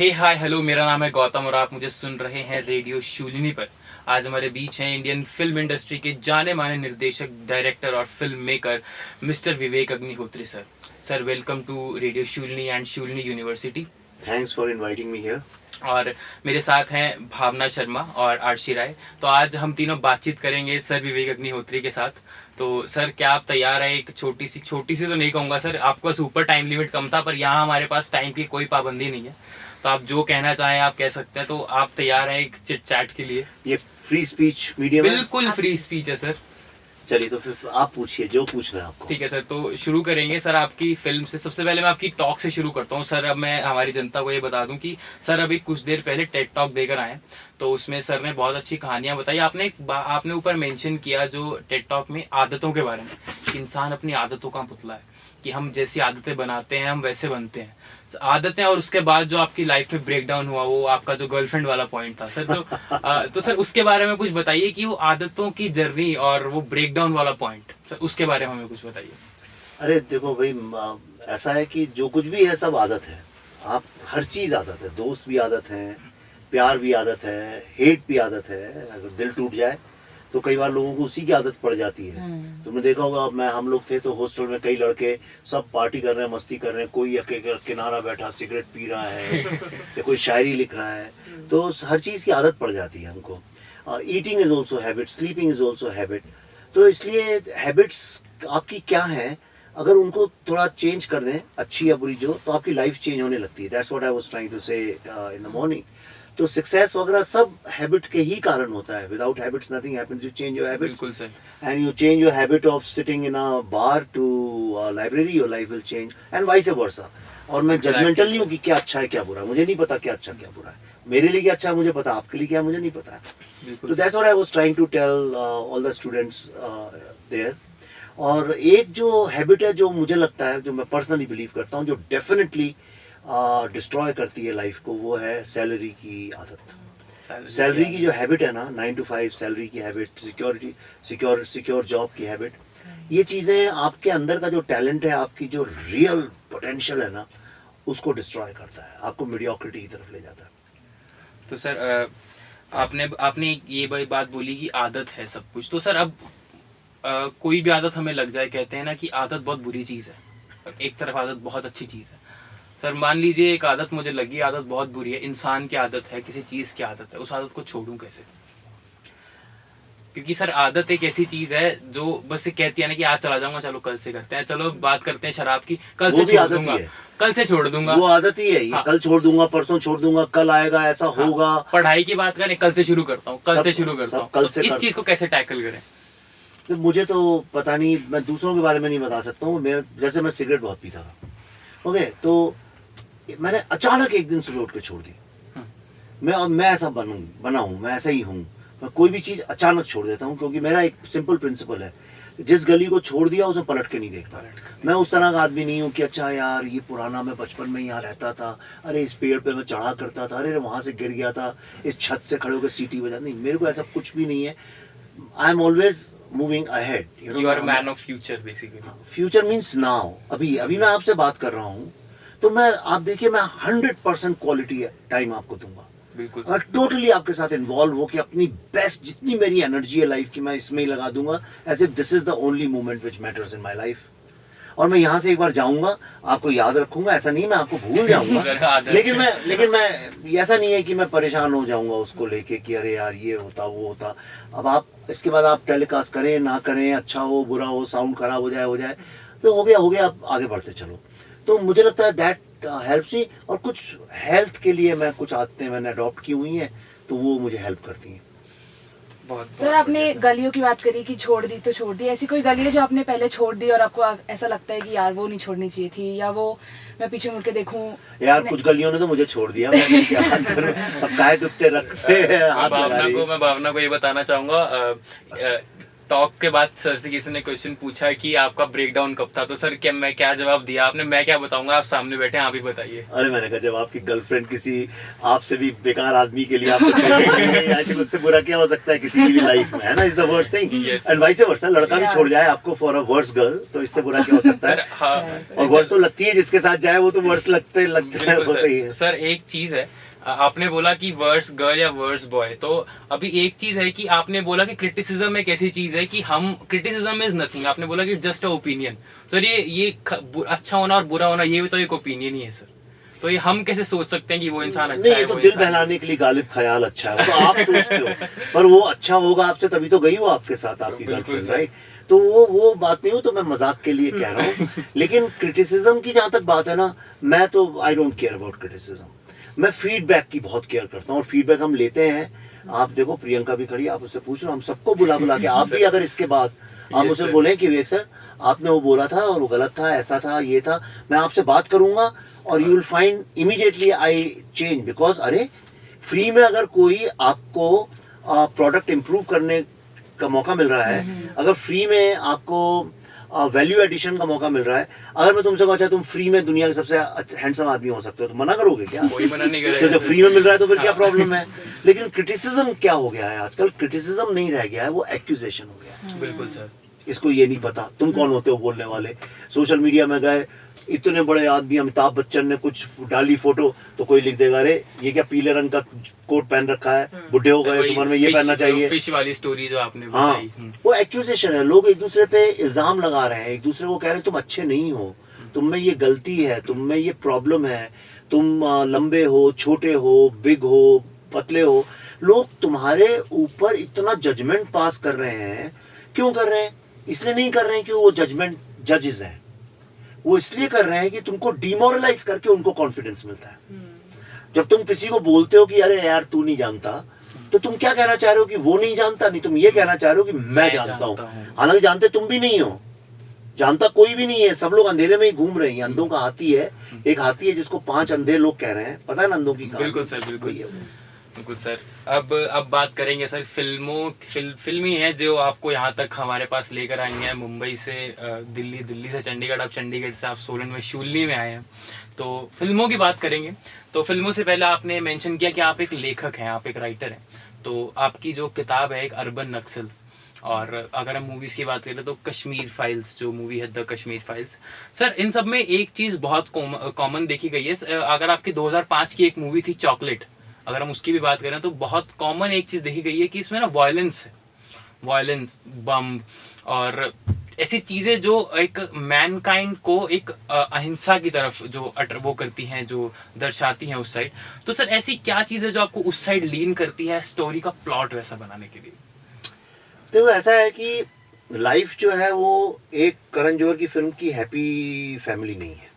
हे hi hello, मेरा नाम है गौतम और आप मुझे सुन रहे हैं रेडियो शूलिनी पर। आज हमारे बीच हैं इंडियन फिल्म इंडस्ट्री के जाने माने निर्देशक, डायरेक्टर और film maker mister Vivek Agnihotri sir. Sir, welcome to radio Shoolini and Shoolini university. Thanks for inviting me here. और मेरे साथ हैं भावना शर्मा और आरशी राय। तो आज हम तीनों बातचीत करेंगे सर विवेक अग्निहोत्री के साथ। तो सर, क्या आप तैयार हैं? एक छोटी सी तो नहीं कहूँगा सर, आपके पास ऊपर टाइम लिमिट कम था, पर यहाँ हमारे पास टाइम की कोई पाबंदी नहीं है, तो आप जो कहना चाहें आप कह सकते हैं। तो आप तैयार हैं एक चिट चैट के लिए? ये फ्री स्पीच मीडियम है? बिल्कुल फ्री स्पीच है सर। चलिए तो फिर आप पूछिए जो पूछना है आपको। ठीक है सर, तो शुरू करेंगे सर आपकी फिल्म से। सबसे पहले मैं आपकी टॉक से शुरू करता हूँ सर। अब मैं हमारी जनता को ये बता दूं कि सर अभी कुछ देर पहले टेड टॉक देकर आए, तो उसमें सर ने बहुत अच्छी कहानियां बताई। आपने ऊपर मेंशन किया जो टेड टॉक में आदतों के बारे में, कि इंसान अपनी आदतों का पुतला है, कि हम जैसी आदतें बनाते हैं हम वैसे बनते हैं आदतें। और उसके बाद जो आपकी लाइफ में ब्रेक डाउन हुआ, वो आपका जो गर्लफ्रेंड वाला पॉइंट था सर, तो सर उसके बारे में कुछ बताइए कि वो आदतों की जर्नी और वो ब्रेक डाउन वाला पॉइंट, सर उसके बारे में हमें कुछ बताइए। अरे देखो भाई, ऐसा है कि जो कुछ भी है सब आदत है। आप हर चीज़ आदत है, दोस्त भी आदत है, प्यार भी आदत है, हेट भी आदत है। अगर दिल टूट जाए तो कई बार लोगों को उसी की आदत पड़ जाती है। तुमने देखा होगा, हम लोग थे तो हॉस्टल में कई लड़के सब पार्टी कर रहे हैं, मस्ती कर रहे हैं, कोई अकेले किनारा बैठा सिगरेट पी रहा है या कोई शायरी लिख रहा है। तो हर चीज़ की आदत पड़ जाती है हमको। Eating is also habit, sleeping is also habit. तो इसलिए हैबिट्स आपकी क्या है, अगर उनको थोड़ा चेंज कर दें, अच्छी या बुरी जो, तो आपकी लाइफ चेंज होने लगती है। That's what I was trying to say in the morning. तो सक्सेस वगैरह सब हैबिट के ही कारण होता है। Without habits nothing happens. You change your habits and you change your habit of sitting in a bar to library, your life will change and vice versa. और मैं जजमेंटल नहीं हूँ कि क्या अच्छा है क्या बुरा है। मुझे नहीं पता क्या अच्छा क्या बुरा है। मेरे लिए क्या अच्छा है मुझे पता, आपके लिए क्या मुझे नहीं पता है। तो that's what I was trying to tell all the students there. और एक जो हैबिट है जो मुझे लगता है, जो मैं पर्सनली बिलीव करता हूँ, जो डेफिनेटली डिस्ट्रॉय करती है लाइफ को, वो है सैलरी की आदत। सैलरी की जो हैबिट है ना, 9 to 5 सैलरी की हैबिट, सिक्योर जॉब की हैबिट, ये चीज़ें आपके अंदर का जो टैलेंट है, आपकी जो रियल पोटेंशियल है ना, उसको डिस्ट्रॉय करता है, आपको मीडियोक्रिटी की तरफ ले जाता है। तो सर आपने ये बात बोली कि आदत है सब कुछ। तो सर अब कोई भी आदत हमें लग जाए, कहते हैं ना कि आदत बहुत बुरी चीज़ है, एक तरफ आदत बहुत अच्छी चीज़ है। सर मान लीजिए एक आदत मुझे लगी, आदत बहुत बुरी है, इंसान की आदत है, किसी चीज़ की आदत है, उस आदत को छोड़ूं कैसे? क्योंकि सर आदत एक ऐसी चीज है जो बस ये कहती है ना कि आज चला जाऊंगा, चलो कल से करते हैं, चलो बात करते हैं शराब की, कल से छोड़ दूंगा, कल से छोड़ दूंगा, वो आदत ही है ये। हाँ। कल छोड़ दूंगा, परसों छोड़ दूंगा, कल आएगा, ऐसा हाँ। होगा। पढ़ाई की बात करें, कल से शुरू करता हूँ, कल से शुरू करता हूँ, तो इस चीज को कैसे टैकल करें? तो मुझे तो पता नहीं, मैं दूसरों के बारे में नहीं बता सकता हूँ। जैसे मैं सिगरेट बहुत पीता था, ओके, तो मैंने अचानक एक दिन सुबह उठ के छोड़ दी। मैं ऐसा बना हूँ, मैं ऐसा ही हूँ। मैं कोई भी चीज़ अचानक छोड़ देता हूँ, क्योंकि मेरा एक सिंपल प्रिंसिपल है, जिस गली को छोड़ दिया उसे पलट के नहीं देखता। मैं उस तरह का आदमी नहीं हूँ कि अच्छा यार ये पुराना, मैं बचपन में यहाँ रहता था, अरे इस पेड़ पे मैं चढ़ा करता था, अरे वहाँ से गिर गया था, इस छत से खड़े होकर सीटी बजा। नहीं, मेरे को ऐसा कुछ भी नहीं है। I am always moving ahead. You are man of future basically. Future means now. अभी मैं आपसे बात कर रहा हूँ, तो आप देखिए, मैं 100% क्वालिटी टाइम आपको दूंगा। बिल्कुल, मैं टोटली आपके साथ इन्वॉल्व हो कि अपनी बेस्ट, जितनी मेरी एनर्जी है लाइफ की, मैं इसमें ही लगा दूंगा, as if this is the only moment which matters in my life. और मैं यहाँ से एक बार जाऊंगा, आपको याद रखूंगा, ऐसा नहीं मैं आपको भूल जाऊंगा लेकिन मैं ऐसा नहीं है कि मैं परेशान हो जाऊंगा उसको लेके कि अरे यार ये होता वो होता। अब आप इसके बाद आप टेलीकास्ट करें ना करें, अच्छा हो बुरा हो, साउंड खराब हो जाए, तो हो गया, आप आगे बढ़ते चलो। तो मुझे लगता है दैट हेल्प्स मी। और कुछ हेल्थ के लिए मैं कुछ आदतें मैंने अडॉप्ट की हुई हैं, तो वो मुझे हेल्प करती हैं। सर, आपने गलियों की बात करी कि छोड़ दी तो छोड़ दी, ऐसी कोई गली है जो आपने पहले छोड़ दी और आपको ऐसा लगता है कि यार वो नहीं छोड़नी चाहिए थी, या वो मैं पीछे मुड़ के देखूं? यार कुछ गलियों ने तो मुझे छोड़ दिया, मैं क्या करूं, अब काहे दुखते रखते हाथ लगा रही। मैं भावना को ये बताना चाहूंगा, टॉक के बाद सर से किसी ने क्वेश्चन पूछा कि आपका ब्रेकडाउन कब था, तो सर क्या मैं क्या जवाब दिया आपने? मैं क्या बताऊंगा, आप सामने बैठे हैं, आप ही बताइए। अरे मैंने कहा जब आपकी गर्लफ्रेंड किसी आपसे भी बेकार आदमी के लिए आपको छोड़ देती है, आखिर उससे बुरा क्या हो सकता है किसी की भी लाइफ में, है ना? Is the worst thing. Yes. And vice वर्सा, लड़का भी छोड़ जाए आपको फॉर अ वर्स गर्ल, तो इससे बुरा क्या हो सकता सर है? हाँ, और वर्स तो लगती है, जिसके साथ जाए वो तो वर्स लगते है बिल्कुल होता ही है। सर एक चीज है, आपने बोला कि वर्स गर्ल या वर्स बॉय, तो अभी एक चीज है कि आपने बोला कि क्रिटिसिज्म एक ऐसी चीज है कि हम, क्रिटिसिज्म इज नथिंग, आपने बोला कि जस्ट अ ओपिनियन। सर ये अच्छा होना और बुरा होना ये भी तो एक ओपिनियन ही है सर, तो ये हम कैसे सोच सकते हैं कि वो इंसान अच्छा नहीं, है? ये तो वो दिल इंसान बहलाने के लिए गालिब ख्याल अच्छा है, वो तो आप सोचते हो, पर वो अच्छा होगा आपसे तभी तो गई वो आपके साथ, आपकी बिल्कुल गर्लफ्रेंड, सर। राइट? तो वो बात नहीं हो, तो मैं मजाक के लिए कह रहा हूँ। लेकिन क्रिटिसिज्म की जहां तक बात है ना, मैं तो I don't care about criticism. मैं फीडबैक की बहुत केयर करता हूँ, और फीडबैक हम लेते हैं। आप देखो प्रियंका भी खड़ी है, आप उससे पूछ लो, हम सबको बुला बुला के, आप भी अगर इसके बाद आप Yes, मुझसे sir. बोले कि विवेक सर आपने वो बोला था और वो गलत था, ऐसा था, ये था, मैं आपसे बात करूंगा और you will find immediately I change. Because अरे फ्री में अगर कोई आपको प्रोडक्ट इम्प्रूव करने का मौका मिल रहा है, अगर फ्री में आपको वैल्यू एडिशन का मौका मिल रहा है, अगर मैं तुमसे कहूँ अच्छा तुम फ्री में दुनिया के सबसे हैंडसम आदमी हो सकते हो, तो मना करोगे क्या? कोई मना नहीं तो करेगा जब सर। फ्री में मिल रहा है तो फिर क्या प्रॉब्लम है? लेकिन क्रिटिसिज्म क्या हो गया है आजकल? क्रिटिसिज्म नहीं रह गया है, वो एक्यूजेशन हो गया है। बिल्कुल सर। इसको ये नहीं पता तुम कौन होते हो बोलने वाले। सोशल मीडिया में गए, इतने बड़े आदमी अमिताभ बच्चन ने कुछ डाली फोटो, तो कोई लिख देगा अरे ये क्या पीले रंग का कोट पहन रखा है, बुढ़े हो गए इस उम्र में, ये पहनना चाहिए। फिश वाली स्टोरी जो आपने हाँ, बताई। वो एक्यूजेशन है। लोग एक दूसरे पे इल्जाम लगा रहे हैं, एक दूसरे को कह रहे हैं तुम अच्छे नहीं हो, तुम में ये गलती है, तुम में ये प्रॉब्लम है, तुम लंबे हो, छोटे हो, बिग हो, पतले हो। लोग तुम्हारे ऊपर इतना जजमेंट पास कर रहे हैं। क्यों कर रहे हैं? इसलिए नहीं कर रहे हैं कि वो जजमेंट जजेस हैं, वो इसलिए कर रहे हैं कि तुमको डिमोरलाइज करके उनको कॉन्फिडेंस मिलता है। जब तुम किसी को बोलते हो कि अरे यार तू नहीं जानता, तो तुम क्या कहना चाह रहे हो? कि वो नहीं जानता? नहीं, तुम ये कहना चाह रहे हो कि मैं जानता हूं। हालांकि जानते तुम भी नहीं हो, जानता कोई भी नहीं है, सब लोग अंधेरे में ही घूम रहे हैं। अंधों का हाथी है, एक हाथी है जिसको 5 अंधे लोग कह रहे हैं, पता है ना अंधों की कहानी? बिल्कुल सर, बिल्कुल। वही है वो। बिल्कुल सर। अब बात करेंगे सर फिल्मी है जो आपको यहाँ तक हमारे पास लेकर आई हैं, मुंबई से दिल्ली से चंडीगढ़, अब चंडीगढ़ से आप सोलन में शूलनी में आए हैं, तो फिल्मों की बात करेंगे। तो फिल्मों से पहले आपने मेंशन किया कि आप एक लेखक हैं, आप एक राइटर हैं, तो आपकी जो किताब है एक अर्बन नक्सल, और अगर हम मूवीज की बात करें तो कश्मीर फाइल्स जो मूवी है, द कश्मीर फाइल्स। सर इन सब में एक चीज बहुत कॉमन देखी गई है। अगर आपकी 2005 की एक मूवी थी चॉकलेट, अगर हम उसकी भी बात करें तो बहुत कॉमन एक चीज देखी गई है कि इसमें ना वायलेंस है, वायलेंस, बम और ऐसी चीजें जो एक मैनकाइंड को एक अहिंसा की तरफ जो वो करती हैं, जो दर्शाती हैं उस साइड। तो सर ऐसी क्या चीज है जो आपको उस साइड लीन करती है स्टोरी का प्लॉट वैसा बनाने के लिए? देखो ऐसा है कि लाइफ जो है वो एक करण जौहर की फिल्म की हैप्पी फैमिली नहीं है,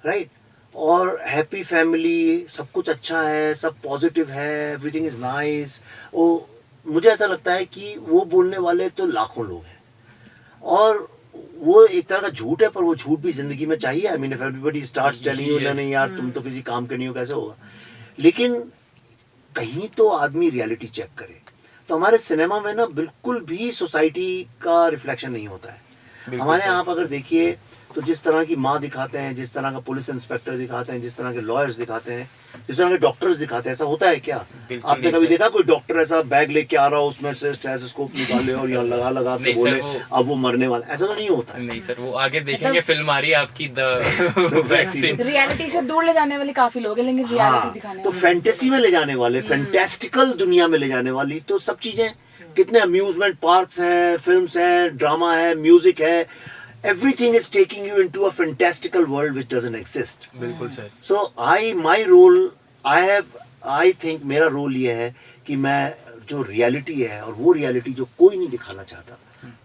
राइट? और हैप्पी फैमिली, सब कुछ अच्छा है, सब पॉजिटिव है, एवरीथिंग इज नाइस। वो मुझे ऐसा लगता है कि वो बोलने वाले तो लाखों लोग हैं, और वो एक तरह का झूठ है, पर वो झूठ भी जिंदगी में चाहिए। I mean if everybody starts telling you नहीं यार तुम तो किसी काम के नहीं हो, कैसे होगा? लेकिन कहीं तो आदमी रियलिटी चेक करे। तो हमारे सिनेमा में ना बिल्कुल भी सोसाइटी का रिफ्लेक्शन नहीं होता है। हमारे यहाँ आप अगर देखिए तो जिस तरह की माँ दिखाते हैं, जिस तरह का पुलिस इंस्पेक्टर दिखाते हैं, जिस तरह के लॉयर्स दिखाते हैं, जिस तरह के डॉक्टर्स दिखाते हैं, ऐसा होता है क्या? आपने कभी देखा कोई डॉक्टर ऐसा बैग लेके आ रहा हो, उसमें से स्टेथोस्कोप निकाले और यहाँ लगा के बोले अब वो मरने वाला? ऐसा तो नहीं होता है। नहीं सर, वो आगे देखेंगे, फिल्म आ रही है आपकी द वैक्सीन। रियलिटी से दूर ले जाने वाले काफी लोग हैं, लेकिन रियलिटी दिखाने तो फैंटेसी में ले जाने वाले, फैंटेस्टिकल दुनिया में ले जाने वाली तो सब चीजें, कितने अम्यूजमेंट पार्क्स हैं, फिल्म्स हैं, ड्रामा है, म्यूजिक है, everything is taking you into a fantastical world which doesn't exist. बिल्कुल सर। So I think मेरा रोल ये है कि मैं जो रियलिटी है, और वो रियलिटी जो कोई नहीं दिखाना चाहता,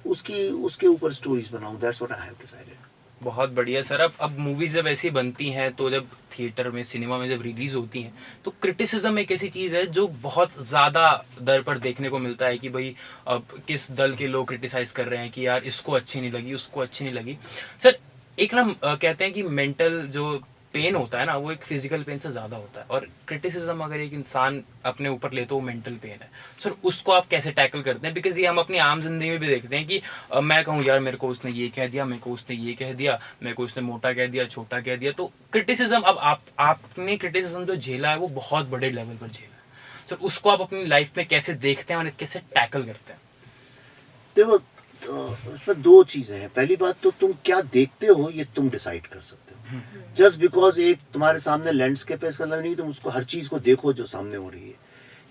उसके ऊपर स्टोरीज बनाऊं। That's what I have decided. बहुत बढ़िया सर। अब मूवीज जब ऐसी बनती हैं, तो जब थिएटर में, सिनेमा में जब रिलीज होती हैं, तो क्रिटिसिज्म एक ऐसी चीज है जो बहुत ज्यादा दर पर देखने को मिलता है कि भाई अब किस दल के लोग क्रिटिसाइज कर रहे हैं कि यार इसको अच्छी नहीं लगी, उसको अच्छी नहीं लगी। सर एक ना कहते हैं कि मेंटल जो पेन होता है ना वो एक फिजिकल पेन से ज़्यादा होता है, और क्रिटिसिज्म अगर एक इंसान अपने ऊपर ले तो वो मेंटल पेन है। सर उसको आप कैसे टैकल करते हैं? बिकॉज ये हम अपनी आम जिंदगी में भी देखते हैं कि मैं कहूँ यार मेरे को उसने ये कह दिया, मेरे को उसने ये कह दिया, मेरे को उसने मोटा कह दिया, छोटा कह दिया। तो क्रिटिसिज्म, अब आपने क्रिटिसिज्म जो झेला है वो बहुत बड़े लेवल पर झेला है। सर उसको आप अपनी लाइफ में कैसे देखते हैं और कैसे टैकल करते हैं? देखो उसमें दो चीजें हैं। पहली बात तो तुम क्या देखते हो ये तुम डिसाइड कर सकते हो। जस्ट बिकॉज एक तुम्हारे सामने लैंडस्केप है इसका मतलब नहीं तुम उसको हर चीज को देखो जो सामने हो रही है,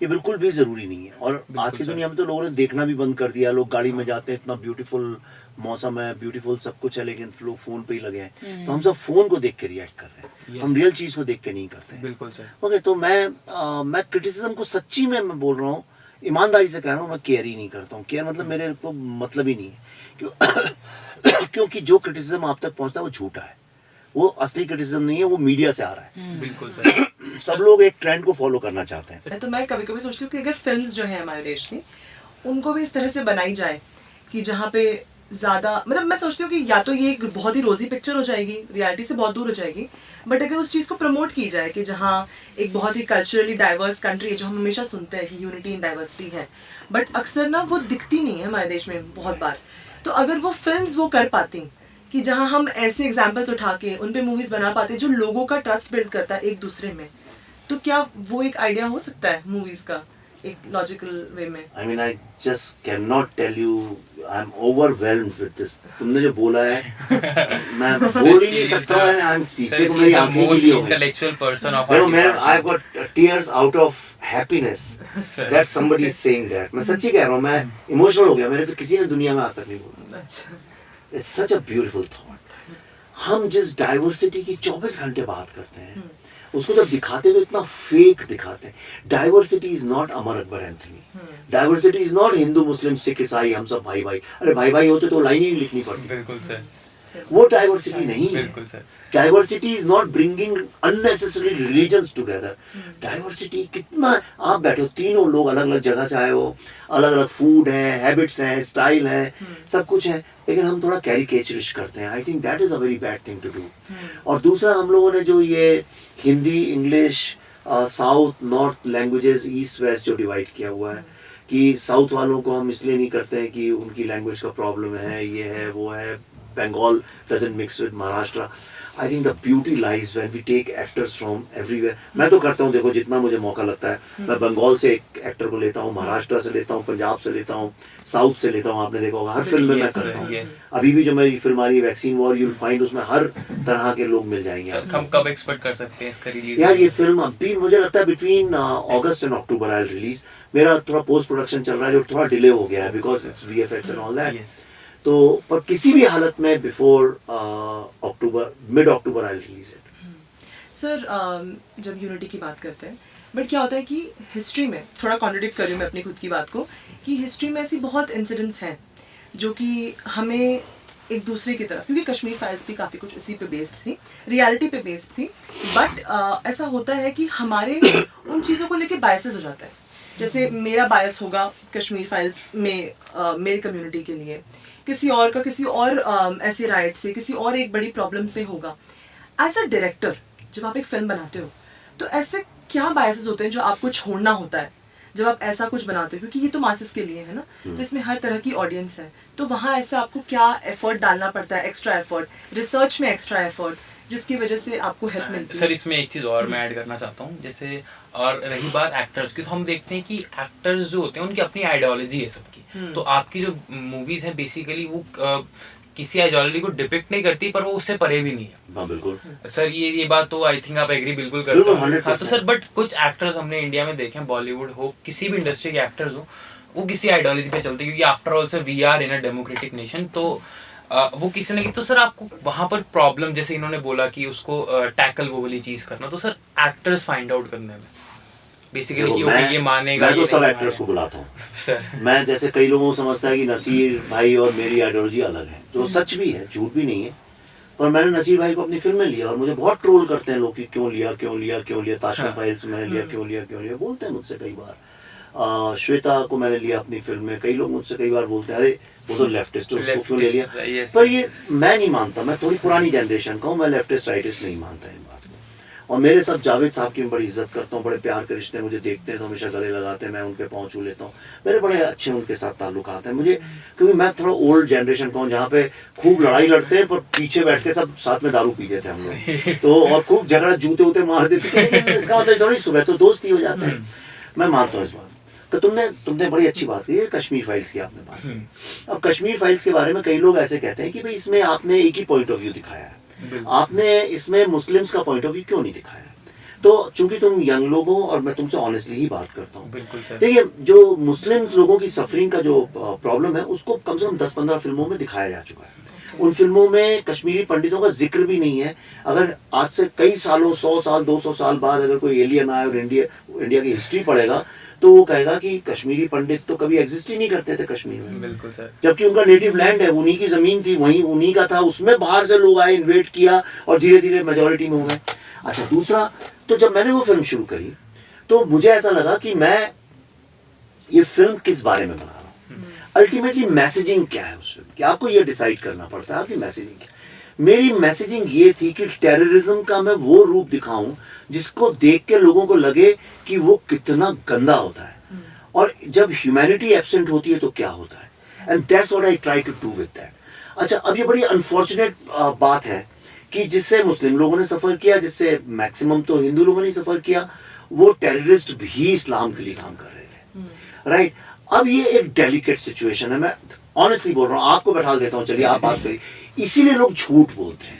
ये बिल्कुल भी जरूरी नहीं है। और आज की दुनिया में तो लोगों ने देखना भी बंद कर दिया। लोग गाड़ी में जाते हैं, इतना ब्यूटीफुल मौसम है, ब्यूटीफुल सब कुछ है, लेकिन लोग फोन पे ही लगे हैं। तो हम सब फोन को देख के रिएक्ट कर रहे हैं, हम रियल चीज को देख के नहीं करते हैं। बिल्कुल सर। ओके, तो मैं क्रिटिसिज्म को सच्ची में मैं बोल रहा हूँ, ईमानदारी से कह रहा हूँ, मैं केयर ही नहीं करता हूँ। केयर मतलब मेरे को मतलब ही नहीं है क्योंकि जो क्रिटिसिज्म आप तक पहुंचता है वो झूठा है, वो असली क्रिटिसिज्म नहीं है, वो मीडिया से आ रहा है। बिल्कुल सर। सब लोग एक ट्रेंड को फॉलो करना चाहते हैं। तो मैं कभी कभी सोचती हूँ कि अगर फिल्म्स जो है हमारे देश की उनको भी इस तरह से बनाई जाए कि जहाँ पे ज़्यादा, मतलब मैं सोचती हूँ कि या तो ये एक बहुत ही रोजी पिक्चर हो जाएगी, रियलिटी से बहुत दूर हो जाएगी, बट अगर उस चीज़ को प्रमोट की जाए कि जहाँ एक बहुत ही कल्चरली डाइवर्स कंट्री है, जो हम हमेशा सुनते हैं कि यूनिटी इन डाइवर्सिटी है, बट अक्सर ना वो दिखती नहीं है हमारे देश में बहुत बार। तो अगर वो फिल्म्स वो कर पाती कि जहाँ हम ऐसे एग्जाम्पल्स उठा के उन पे मूवीज़ बना पाते जो लोगों का ट्रस्ट बिल्ड करता है एक दूसरे में, तो क्या वो एक आइडिया हो सकता है मूवीज़ का एक लॉजिकल वे में? I mean, I just cannot tell you, I'm overwhelmed with this. तुमने जो बोला है मैं बोल ही नहीं सकता हूँ। I'm speaking, मेरी आंखें गीली हो गई। intellectual person of देखो our मैं department. I've got tears out of happiness that somebody is saying that. मैं सच्ची कह रहा हूँ, मैं इमोशनल हो गया। मेरे से किसी ने दुनिया में आज तक नहीं बोला। It's such a beautiful thought. हम जिस डाइवर्सिटी की 24 घंटे बात करते हैं, उसको जब दिखाते हैं तो इतना फेक दिखाते हैं। Diversity is not Amar Akbar Anthony, diversity is not Hindu Muslim Sikh ईसाई हम सब भाई भाई। अरे भाई भाई होते तो लाइन ही नहीं लिखनी पड़ती। बिल्कुल सर। वो डाइवर्सिटी नहीं है। बिल्कुल sir. Diversity is not bringing unnecessary religions together. Diversity कितना, आप बैठे हो तीनों लोग अलग अलग जगह से आए हो, अलग अलग फूड है, हैबिट्स हैं, स्टाइल है, सब कुछ है, लेकिन हम थोड़ा कैरिकेचरिश करते हैं। I think that is a very bad thing to do. और दूसरा, हम लोगों ने जो ये Hindi, English, south north languages, east west जो डिवाइड किया हुआ है, कि साउथ वालों को हम इसलिए नहीं करते हैं कि उनकी लैंग्वेज का प्रॉब्लम है, ये है वो है, Bengal doesn't mix with Maharashtra. I think the beauty lies when we take actors from everywhere. मैं तो करता हूँ, देखो जितना मुझे मौका लगता है, मैं बंगाल से एक एक्टर को लेता हूँ, महाराष्ट्र से लेता हूँ, पंजाब से लेता हूँ, साउथ से लेता हूँ। आपने देखा होगा हर फिल्म में मैं करता हूँ। अभी भी जो मेरी फिल्म आ रही है वैक्सीन वॉर, you'll find उसमें हर तरह के लोग मिल जाएंगे। हम कब एक्सपेक्ट कर सकते हैं इसका रिलीज? यार ये फिल्म अभी मुझे लगता है between August and October I release. मेरा थोड़ा पोस्ट प्रोडक्शन चल रहा है जो थोड़ा डिले हो गया है because it's VFX and all that. तो पर किसी भी हालत में before October, mid October I release it. Sir जब यूनिटी की बात करते हैं, बट क्या होता है कि हिस्ट्री में, थोड़ा कॉन्ट्रडिक्ट कर रही हूँ मैं अपनी खुद की बात को, कि हिस्ट्री में ऐसी बहुत इंसिडेंट्स हैं जो कि हमें एक दूसरे की तरफ, क्योंकि कश्मीर फाइल्स भी काफ़ी कुछ इसी पे बेस्ड थी, रियलिटी पे बेस्ड थी, बट ऐसा होता है कि हमारे उन चीज़ों को लेके बायसेस हो जाता है। जैसे मेरा बायस होगा कश्मीर फाइल्स में मेरी कम्युनिटी के लिए, किसी और का किसी और ऐसे राइट से, किसी और एक बड़ी प्रॉब्लम से होगा। एज अ डायरेक्टर जब आप एक फिल्म बनाते हो तो ऐसे क्या बायसेस होते हैं जो आपको छोड़ना होता है जब आप ऐसा कुछ बनाते हो, क्योंकि ये तो मासेस के लिए है ना, तो इसमें हर तरह की ऑडियंस है, तो वहाँ ऐसा आपको क्या एफर्ट डालना पड़ता है, एक्स्ट्रा एफर्ट, रिसर्च में एक्स्ट्रा एफर्ट, जिसकी वजह से आपको हेल्प मिलती है? सर इसमें एक चीज़ और मैं ऐड करना चाहता हूँ, जैसे और रही बात एक्टर्स की, तो हम देखते हैं कि एक्टर्स जो होते हैं उनकी अपनी आइडियोलॉजी है सबकी। तो आपकी जो मूवीज है बेसिकली वो किसी आइडियोलॉजी को डिपिक्ट नहीं करती, पर वो उससे परे भी नहीं है। हाँ बिल्कुल सर, ये बात तो आई थिंक आप एग्री बिल्कुल करते बिल्कुल, हो। 100%। हाँ, तो सर बट कुछ एक्टर्स हमने इंडिया में देखे हैं, बॉलीवुड हो, किसी भी इंडस्ट्री के एक्टर्स हो, वो किसी आइडियोलॉजी पे चलते हैं, क्योंकि after all sir we are in a democratic nation. तो वो किसी ने की, तो सर आपको वहां पर प्रॉब्लम, जैसे इन्होंने बोला कि उसको टैकल वो वाली चीज करना, तो सर एक्टर्स फाइंड आउट करने में बेसिकली कि ओके ये मानेगा, मैं तो ये सब नहीं एक्टर्स को बुलाता हूँ सर। मैं जैसे कई लोगों को समझता है कि नसीर भाई और मेरी आइडियोलॉजी अलग है, जो सच भी है, झूठ भी नहीं है। पर मैंने नसीर भाई को अपनी फिल्म में लिया और मुझे बहुत ट्रोल करते हैं लोग कि क्यों लिया ताशकंद फाइल्स मैंने लिया, क्यों लिया बोलते हैं मुझसे कई बार। श्वेता को मैंने लिया अपनी फिल्म में, कई लोग मुझसे कई बार बोलते हैं अरे वो तो लेफ्टिस्ट है, उसको क्यों ले लिया। पर ये मैं नहीं मानता, मैं थोड़ी पुरानी जनरेशन का हूँ, मैं लेफ्टिस्ट राइटिस्ट नहीं मानता इन बात को। और मेरे साथ जावेद साहब की मैं बड़ी इज्जत करता हूँ, बड़े प्यार के रिश्ते, मुझे देखते हैं तो हमेशा गले लगाते हैं, मैं उनके पाँव छू लेता हूँ, मेरे बड़े अच्छे उनके साथ ताल्लुकात हैं मुझे, क्योंकि मैं थोड़ा ओल्ड जनरेशन का हूँ जहाँ पे खूब लड़ाई लड़ते हैं पर पीछे बैठ के सब साथ में दारू पीते थे हम लोग, तो और खूब झगड़ा जूते उते मार देते थे, लेकिन इसका मतलब थोड़ी सुबह तो दोस्त ही हो जाते हैं, मैं मानता हूँ इस बात। तो तुमने बड़ी अच्छी बात की, कश्मीर फाइल्स की आपने बात की। अब कश्मीर फाइल्स के बारे में कई लोग ऐसे कहते हैं कि भाई इसमें आपने एक ही पॉइंट ऑफ व्यू दिखाया है, आपने इसमें मुस्लिम्स का पॉइंट ऑफ व्यू क्यों नहीं दिखाया? तो चूंकि तुम यंग लोग हो और मैं तुमसे ऑनेस्टली ही बात करता हूँ, देखिए जो मुस्लिम लोगों की सफरिंग का जो प्रॉब्लम है उसको कम से कम 10-15 फिल्मों में दिखाया जा चुका है। उन फिल्मों में कश्मीरी पंडितों का जिक्र भी नहीं है। अगर आज से कई सालों 100 साल 200 साल बाद अगर कोई एलियन आए और इंडिया की हिस्ट्री पढ़ेगा तो वो कहेगा कि कश्मीरी पंडित तो कभी एग्जिस्ट ही नहीं करते थे कश्मीर में, बिल्कुल सर, जबकि उनका नेटिव लैंड है, उन्हीं की जमीन थी, वहीं उन्हीं का था, उसमें बाहर से लोग आए, इन्वेट किया और धीरे धीरे मेजोरिटी में हो गए। अच्छा, दूसरा, तो जब मैंने वो फिल्म शुरू करी तो मुझे ऐसा लगा कि मैं ये फिल्म किस बारे में बना रहा हूँ, अल्टीमेटली मैसेजिंग क्या है उस फिल्म की, आपको ये डिसाइड करना पड़ता है आपकी मैसेजिंग क्या। मेरी मैसेजिंग ये थी कि टेररिज्म का मैं वो रूप दिखाऊं जिसको देख के लोगों को लगे कि वो कितना गंदा होता है, और जब ह्यूमैनिटी एब्सेंट होती है तो क्या होता है, and that's what I try to do with that. अच्छा, अब ये बड़ी अनफॉर्चुनेट बात है कि जिससे मुस्लिम लोगों ने सफ़र किया, जिससे मैक्सिमम तो हिंदू लोगों ने सफ़र किया, वो टेररिस्ट भी इस्लाम के लिए काम कर रहे थे, राइट। अब ये एक डेलिकेट सिचुएशन है, मैं ऑनेस्टली बोल रहा हूँ, आपको बैठा देता हूँ, चलिए आप बात करिए। इसीलिए लोग झूठ बोलते हैं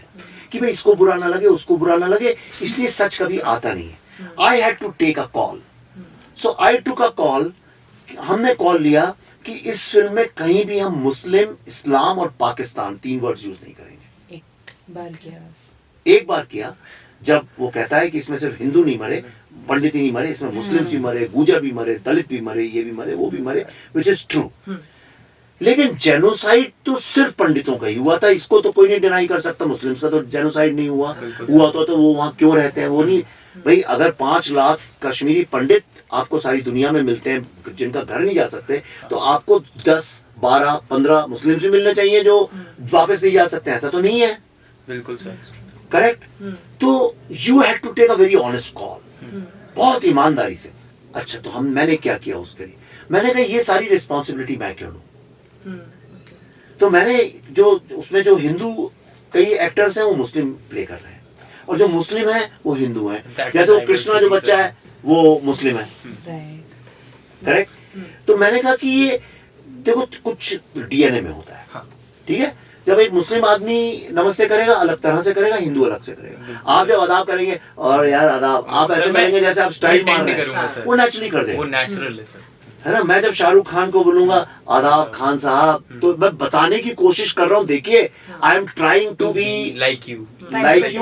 कि भाई इसको बुरा ना लगे, उसको बुरा ना लगे, इसलिए सच कभी आता नहीं है। I had to take a call, so I took a call, हमने कॉल लिया कि इस फिल्म में कहीं भी हम मुस्लिम, इस्लाम और पाकिस्तान 3 वर्ड्स यूज नहीं करेंगे। एक बार किया जब वो कहता है कि इसमें सिर्फ हिंदू नहीं मरे, पंडित ही नहीं मरे, इसमें मुस्लिम भी मरे, गुजर भी मरे, दलित भी मरे, ये भी मरे, वो भी मरे, विच इज ट्रू। लेकिन जेनोसाइड तो सिर्फ पंडितों का ही हुआ था, इसको तो कोई नहीं डिनाई कर सकता, मुस्लिम्स का तो जेनोसाइड नहीं हुआ तो वो वहां क्यों रहते हैं, वो नहीं। भाई अगर 5 लाख कश्मीरी पंडित आपको सारी दुनिया में मिलते हैं जिनका घर नहीं जा सकते, तो आपको 10, 12, 15 मुस्लिम भी मिलने चाहिए जो वापस नहीं जा सकते, ऐसा तो नहीं है। बिल्कुल सर, करेक्ट। तो you had to take a very honest call, बहुत ईमानदारी से। अच्छा, तो मैंने क्या किया उसके लिए, मैंने कहा ये सारी रिस्पॉन्सिबिलिटी मैं क्यों लूं। तो मैंने जो उसमें जो हिंदू कई एक्टर्स हैं वो मुस्लिम प्ले कर रहे हैं, और जो मुस्लिम है वो हिंदू है, जैसे वो कृष्णा जो बच्चा है वो मुस्लिम है, करेक्ट। तो मैंने कहा कि ये देखो कुछ डीएनए में होता है, ठीक है। जब एक मुस्लिम आदमी नमस्ते करेगा अलग तरह से करेगा, हिंदू अलग से करेगा। आप जब आदाब करेंगे और यार आदाब, आप ऐसे करेंगे जैसे आप स्टाइल मार रहे हैं, वो नेचुरली कर देगा, वो नेचुरल है सर, है ना। मैं जब शाहरुख खान को बोलूंगा आदाब खान साहब, तो मैं बताने की कोशिश कर रहा हूँ, देखिए I am trying to be like you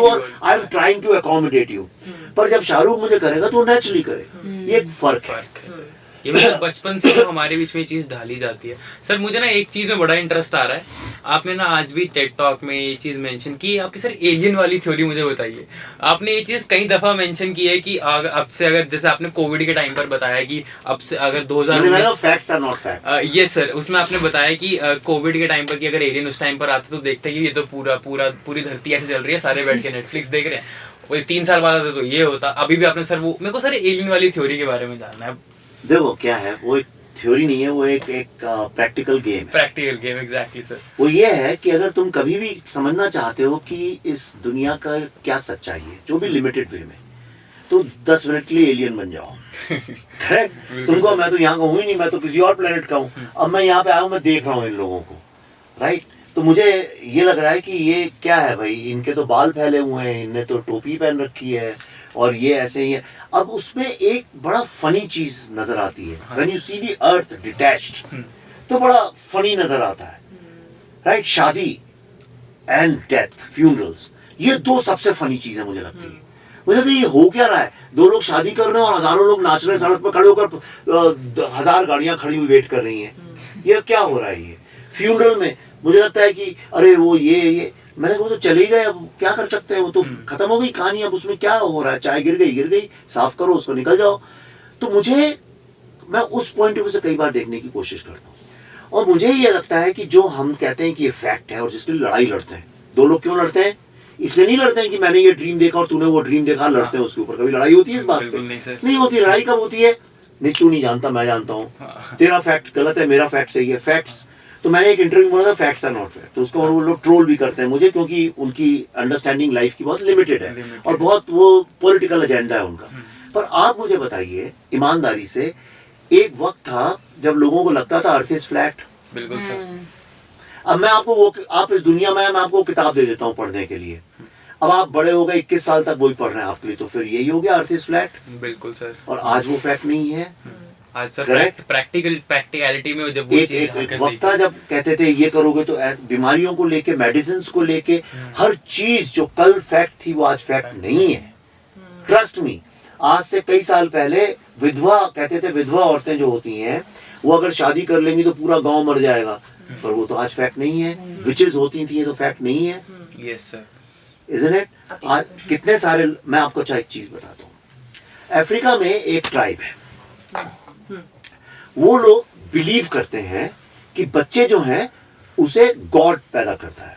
और I am trying to accommodate you. पर जब शाहरुख मुझे करेगा तो वो नेचुरली करेगा, ये एक फर्क है सर। ये मतलब बचपन से तो हमारे बीच में ये चीज ढाली जाती है। सर मुझे ना एक चीज में बड़ा इंटरेस्ट आ रहा है, आपने ना आज भी टेड टॉक में ये चीज मेंशन की, आपकी सर एलियन वाली थ्योरी मुझे बताइए। आपने ये चीज कई दफा मेंशन की है कि अब से अगर जैसे आपने कोविड के टाइम पर बताया कि अब से अगर 2019 फैक्ट्स आर नॉट फैक्ट्स, ये सर उसमें आपने बताया कि कोविड के टाइम पर कि अगर एलियन उस टाइम पर आते तो देखते कि ये तो पूरी धरती ऐसे चल रही है, सारे बैठ के नेटफ्लिक्स देख रहे हैं, वही 3 साल बाद आते तो ये होता। अभी भी आपने सर वो मेरे को सर एलियन वाली थ्योरी के बारे में जानना है। देखो क्या है, वो एक थ्योरी नहीं है, वो एक प्रैक्टिकल गेम है। Practical game, exactly sir. वो ये है कि अगर तुम कभी भी समझना चाहते हो कि इस दुनिया का क्या सच्चाई है, जो भी लिमिटेड वे में, तो 10 मिनट के लिए एलियन बन जाओ। करेक्ट। तुमको मैं तो यहाँ का हूँ ही नहीं, मैं तो किसी और प्लेनेट का हूँ, अब मैं यहाँ पे आया हूँ, मैं देख रहा हूँ इन लोगों को, राइट। तो मुझे ये लग रहा है कि ये क्या है भाई, इनके तो बाल फैले हुए हैं, इनने तो टोपी पहन रखी है और ये ऐसे ही है। अब उसमें एक बड़ा फनी चीज नजर आती है, when you see the earth detached, तो बड़ा फनी नजर आता है, राइट। शादी एंड डेथ, फ्यूनरल्स, ये 2 सबसे फनी चीजें मुझे लगती है। मुझे तो ये हो क्या रहा है, 2 लोग शादी कर रहे हैं और हजारों लोग नाच रहे हैं, सड़क पर खड़े होकर 1000 गाड़ियां खड़ी हुई वेट कर रही हैं, ये क्या हो रहा है। ये फ्यूनरल में मुझे लगता है कि अरे वो ये मैंने कहा तो चले गए, अब क्या कर सकते हैं, वो तो खत्म हो गई कहानी, अब उसमें क्या हो रहा है, चाय गिर गई, साफ करो उसको, निकल जाओ। तो मैं उस पॉइंट ऑफ व्यू से कई बार देखने की कोशिश करता हूँ, और मुझे ये लगता है कि जो हम कहते हैं कि ये फैक्ट है और जिसके लिए लड़ाई लड़ते हैं, 2 लोग क्यों लड़ते हैं, इसलिए नहीं लड़ते हैं कि मैंने ये ड्रीम देखा और तूने वो ड्रीम देखा, लड़ते हैं उसके ऊपर। कभी लड़ाई होती है इस बात पे? बिल्कुल नहीं सर। नहीं होती। लड़ाई कब होती है? नहीं तू नहीं जानता, मैं जानता हूँ, तेरा फैक्ट गलत है, मेरा फैक्ट सही है। फैक्ट्स, तो मैंने एक इंटरव्यू में बोला था फैक्ट्स आर नॉट फैक्ट, तो उसको वो लोग ट्रोल भी करते हैं मुझे, क्योंकि उनकी अंडरस्टैंडिंग लाइफ की बहुत लिमिटेड है और बहुत वो पॉलिटिकल एजेंडा है उनका। पर आप मुझे बताइए ईमानदारी से, एक वक्त था जब लोगों को लगता था अर्थ इज फ्लैट। बिल्कुल सर। अब मैं आपको वो, आप इस दुनिया में, मैं आपको किताब दे देता हूँ पढ़ने के लिए, अब आप बड़े हो गए 21 साल तक वही पढ़ रहे हैं आपके लिए, तो फिर यही हो गया अर्थ इज फ्लैट। बिल्कुल सर। और आज वो फैक्ट नहीं है। आज सर Correct? प्रैक्टिकलिटी में जब वो एक चीज एक वक्त था जब कहते थे ये करोगे तो बीमारियों को लेके, मेडिसिन को लेके, हर चीज जो कल फैक्ट थी वो आज फैक्ट नहीं है। ट्रस्ट मी, आज से कई साल पहले विधवा, कहते थे विधवा औरतें जो होती हैं वो अगर शादी कर लेंगी तो पूरा गांव मर जाएगा, पर वो तो आज फैक्ट नहीं है। विचेस होती थी, ये तो फैक्ट नहीं है। Yes sir. Isn't it? आज कितने सारे, मैं आपको अच्छा एक चीज बताता हूँ। अफ्रीका में एक ट्राइब है, वो लोग बिलीव करते हैं कि बच्चे जो हैं उसे गॉड पैदा करता है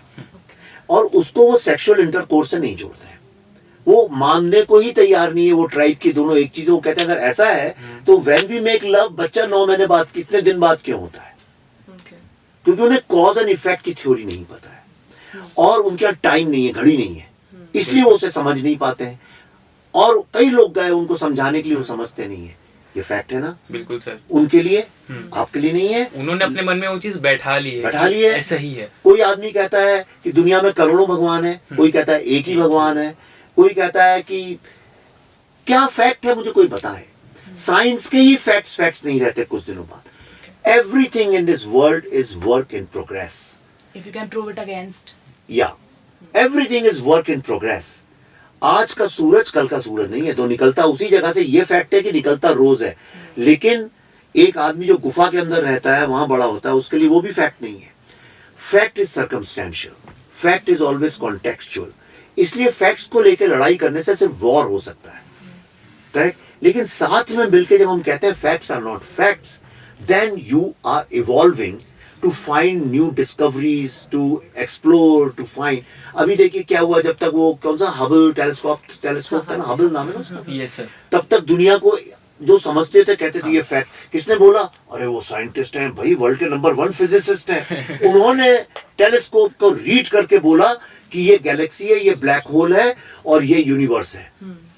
और उसको वो सेक्सुअल इंटरकोर्स से नहीं जोड़ते हैं। वो मानने को ही तैयार नहीं है, वो ट्राइब की दोनों एक चीज। वो कहते हैं अगर ऐसा है तो व्हेन वी मेक लव, बच्चा 9 महीने बाद, कितने दिन बाद क्यों होता है? क्योंकि उन्हें कॉज एंड इफेक्ट की थ्योरी नहीं पता है और उनके यहाँ टाइम नहीं है, घड़ी नहीं है, इसलिए वो उसे समझ नहीं पाते हैं। और कई लोग गए उनको समझाने के लिए, वो समझते नहीं है। ये फैक्ट है ना? बिल्कुल सर। उनके लिए, आपके लिए नहीं है। उन्होंने अपने मन में वो चीज बैठा ली है। बैठा ली है। ऐसा ही है। कोई आदमी कहता है कि दुनिया में करोड़ों भगवान है, कोई कहता है एक ही भगवान है, कोई कहता है कि क्या फैक्ट है मुझे कोई बताए। साइंस के ही फैक्ट्स नहीं रहते कुछ दिनों बाद। Everything in this world is work in progress. If you can prove it against. या everything is work in progress. आज का सूरज कल का सूरज नहीं है, तो निकलता उसी जगह से। ये फैक्ट है कि निकलता रोज है, लेकिन एक आदमी जो गुफा के अंदर रहता है वहां बड़ा होता है, उसके लिए वो भी फैक्ट नहीं है। Fact is circumstantial, fact is always contextual. इसलिए फैक्ट्स को लेकर लड़ाई करने से सिर्फ वॉर हो सकता है, करेक्ट? लेकिन साथ में मिलकर जब हम कहते हैं facts are not facts, then you are evolving to find new discoveries, to explore, to find. अभी देखिए क्या हुआ, जब तक वो कौन सा हबल टेलीस्कोप था ना, हबल नाम है ना उसका, यस सर। तब तक दुनिया को जो समझते थे कहते थे ये फैक्ट। किसने बोला? अरे वो साइंटिस्ट हैं भाई, वर्ल्ड के नंबर 1 फिजिसिस्ट हैं, उन्होंने टेलीस्कोप को रीड करके बोला कि ये गैलेक्सी है, ये ब्लैक होल है और ये यूनिवर्स है।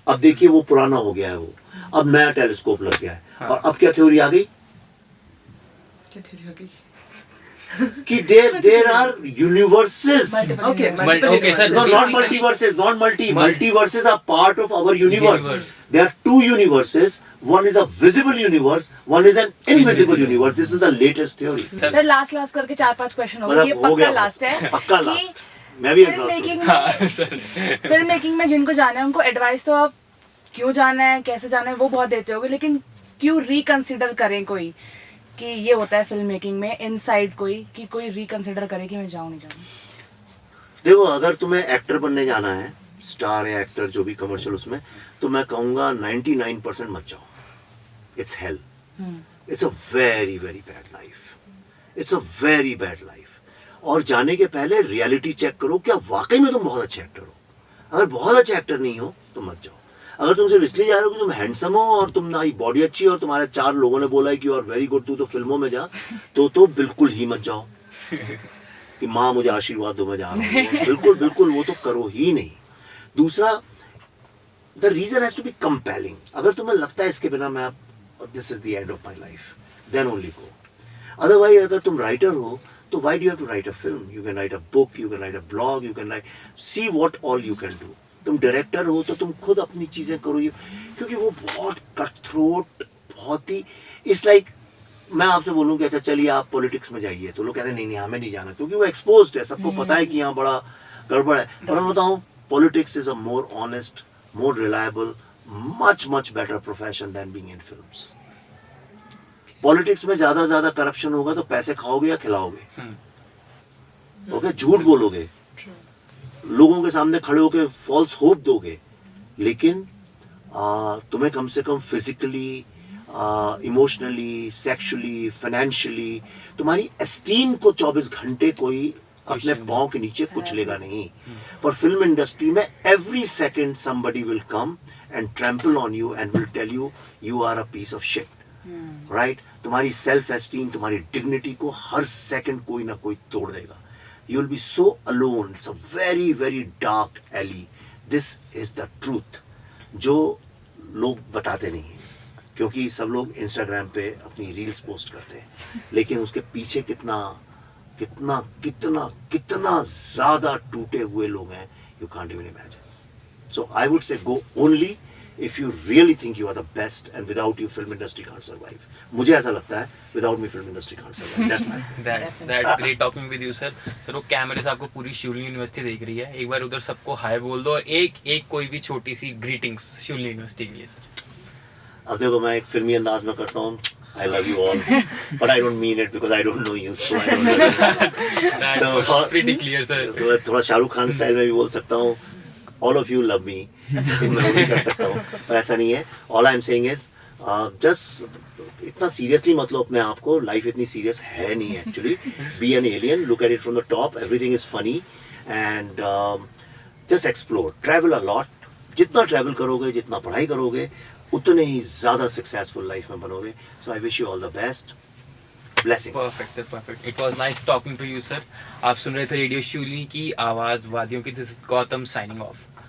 अब देखिए वो पुराना हो गया है, वो अब नया टेलीस्कोप लग गया है। और अब क्या थ्योरी आ गई कि there are universes. Okay, sir. No, not multiverses, not multiverses are part of our universe. There are 2 universes. One is a visible universe, one is an invisible universe. This is the latest theory. Sir last करके 4-5 question हो गए, ये मतलब हो पक्का गया, last है। पक्का कि लास्ट। मैं भी फिल्म मेकिंग हाँ सर। फिल्म मेकिंग में जिनको जाना है उनको एडवाइस तो आप क्यों जाना है, कैसे जाना है वो बहुत देते होगे, लेकिन क्यों रिकंसिडर करें कोई कि ये होता है फिल्म मेकिंग में इनसाइड, कोई कोई रिकंसिडर करे कि मैं जाऊं नहीं जाऊं? देखो, अगर तुम्हें एक्टर बनने जाना है, स्टार या एक्टर जो भी कमर्शियल, उसमें तो मैं कहूंगा 99% मत जाओ। It's hello, it's a very very bad life, it's a very bad life. और जाने के पहले रियलिटी चेक करो, क्या वाकई में तुम बहुत अच्छे एक्टर हो। अगर बहुत अच्छे एक्टर नहीं हो तो मत जाओ। अगर तुम सिर्फ इसलिए जा रहे हो कि तुम हैंडसम हो और तुम्हारी बॉडी अच्छी है और तुम्हारे 4 लोगों ने बोला है कि यू आर वेरी गुड, तू तो फिल्मों में जा, तो बिल्कुल ही मत जाओ कि माँ मुझे आशीर्वाद दो मैं जा रहा हूँ। बिल्कुल बिल्कुल वो तो करो ही नहीं। दूसरा, the reason has to be compelling. अगर तुम्हें लगता है इसके बिना मैं, this is the end of my life, then only go. Otherwise अगर तुम राइटर हो तो why do you have to write a film? You can write a book, you can write a blog, you can write, see what all you can do. तुम director हो तो तुम खुद अपनी चीजें करो, क्योंकि वो बहुत कट थ्रोट, बहुत ही, इट्स लाइक मैं आपसे बोलूं कि अच्छा चलिए आप पॉलिटिक्स में जाइए, तो लोग कहते हैं नहीं हमें नहीं जाना, क्योंकि वो एक्सपोज्ड है, सबको पता है कि यहाँ बड़ा गड़बड़ है। पर मैं बताऊं, politics is a more honest, more reliable, much better profession than being in films. Politics में ज्यादा करप्शन होगा तो पैसे खाओगे या खिलाओगे? ओके, झूठ बोलोगे, लोगों के सामने खड़े होकर फॉल्स होप दोगे, लेकिन तुम्हें कम से कम फिजिकली, इमोशनली, सेक्सुअली, फाइनेंशियली तुम्हारी एस्टीम को 24 घंटे कोई अपने पाँव के नीचे कुचलेगा नहीं। पर फिल्म इंडस्ट्री में every second somebody will come and trample on you and will tell you you are a piece of shit, right? तुम्हारी सेल्फ एस्टीम, तुम्हारी डिग्निटी को हर सेकंड कोई ना कोई तोड़ देगा। You will be so alone. It's a very very dark alley. This is the truth जो लोग बताते नहीं हैं, क्योंकि सब लोग इंस्टाग्राम पे अपनी रील्स पोस्ट करते हैं, लेकिन उसके पीछे कितना कितना कितना कितना ज़्यादा टूटे हुए लोग हैं, you can't even imagine. So I would say go only if you really think you are the best, and without you film industry can't survive. मुझे ऐसा लगता है without me film industry can't survive. That's my that's great talking with you, sir. Sir वो कैमरे से आपको पूरी शिवली university देख रही है, एक बार उधर सबको हाय बोल दो और एक कोई भी छोटी सी ग्रीटिंग्स शिवली यूनिवर्सिटी के लिए सर। अब देखो, मैं एक फिल्मी अंदाज में करता हूँ, I love you all, but I don't mean it because I don't know you, so I don't know. That was pretty clear, sir. तो थोड़ा शाहरुख खान स्टाइल में भी बोल सकता हूँ, all of you love me, मैं वो भी कर सकता हूँ, पर ऐसा नहीं है। All I'm saying is, just इतना सीरियसली मत लो अपने आप को, लाइफ इतनी सीरियस है नहीं actually. Be an alien, look at it from the top, everything is funny, and just explore, travel a lot. जितना ट्रैवल करोगे, जितना पढ़ाई करोगे, उतने ही ज़्यादा सक्सेसफुल लाइफ में बनोगे। So I wish you all the best, blessings. Perfect sir, perfect. It was nice talking to you sir. आप सुन रहे थे रेडियो शिवली की आवाज़ वादियों की। This is Gautam signing off.